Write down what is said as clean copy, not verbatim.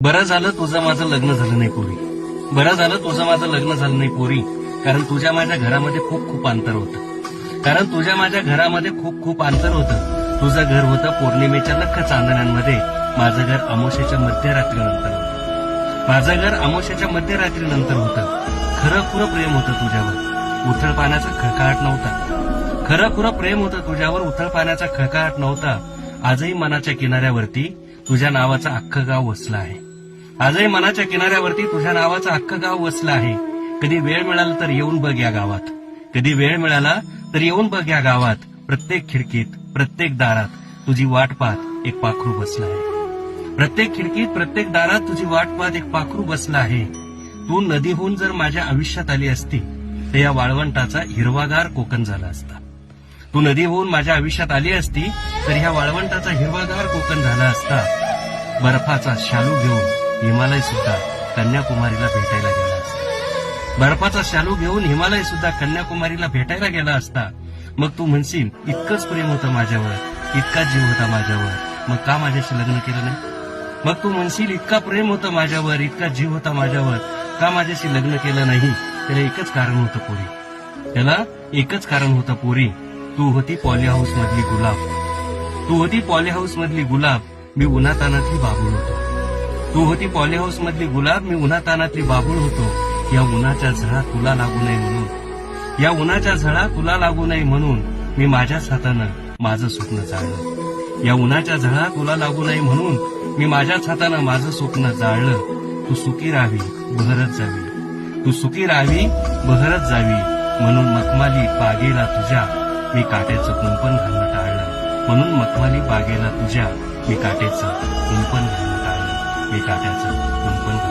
बरं झालं तुझं माझं लग्न झालं नाही पोरी. बरं झालं तुझं माझं लग्न झालं नाही पोरी. कारण तुझ्या माझ्या घरामध्ये खूप खूप अंतर होतं. कारण तुझ्या माझ्या घरामध्ये खूप खूप अंतर होतं. तुझं घर होतं पौर्णिमेच्या लख चांदण्यांमध्ये, माझं घर अमावस्येच्या मध्यरात्रीनंतर होतं. माझं घर अमावस्येच्या मध्यरात्रीनंतर होतं. खरं खुरं प्रेम होतं तुझ्यावर, उथळ पाण्याचा खळखळाट नव्हता. खरं खुरं प्रेम होतं तुझ्यावर, उथळ पाण्याचा खळखळाट नव्हता. आजही मनाच्या किनाऱ्यावरती तुझ्या नावाचं अख्खं गाव वसलं आहे. आजही मनाच्या किनाऱ्यावरती तुझ्या नावाचं अख्खं गाव वसलं आहे. कधी वेळ मिळाला तर येऊन बघ या गावात. कधी वेळ मिळाला तर येऊन बघ या गावात. प्रत्येक खिडकीत, प्रत्येक दारात तुझी वाट पाहत एक पाखरू बसलं आहे. प्रत्येक खिडकीत, प्रत्येक दारात तुझी वाट पाहत एक पाखरू बसलं आहे. तू नदीहून जर माझ्या आयुष्यात आली असती तर या वाळवंटाचा हिरवागार कोकण झाला असता. तू नदी होऊन माझ्या आयुष्यात आली असती तर ह्या वाळवंटाचा हिरवागार कोकण झाला असता. बर्फाचा शालू घेऊन हिमालय सुद्धा कन्याकुमारीला भेटायला गेला असता. बर्फाचा शालू घेऊन हिमालय सुद्धा कन्याकुमारीला भेटायला गेला असता. मग तू म्हणशील इतकंच प्रेम होतं माझ्यावर, इतकाच जीव होता माझ्यावर, मग का माझ्याशी लग्न केलं नाही? मग तू म्हणशील इतका प्रेम होतं माझ्यावर, इतका जीव होता माझ्यावर, का माझ्याशी लग्न केलं नाही? त्याला एकच कारण होतं पोरी. त्याला एकच कारण होतं पोरी. तू होती पॉली हाऊस मधली गुलाब. तू होती पॉली हाऊस मधली गुलाब, मी उन्हातानातली बाबूळ होतो. तू होती पॉली हाऊस मधली गुलाब, मी उन्हातानातली बाबूळ होतो. या उन्हाच्या झळा तुला लागू नये म्हणून, या उन्हाच्या झळा तुला लागू नये म्हणून मी माझ्याच हातानं माझं स्वप्न जाळलं. या उन्हाच्या झळा तुला लागू नये म्हणून मी माझ्याच हातानं माझं स्वप्न जाळलं. तू सुखी राहावी, बहरत जावी. तू सुखी राहावी, बहरत जावी. म्हणून मखमाली बागेला तुझ्या मी काट्याचं कुंपण घालणं टाळलं. म्हणून मखमाली बागेला तुझ्या मी काट्याचं कुंपण घालणं टाळलं. मी काट्याचं कुंपण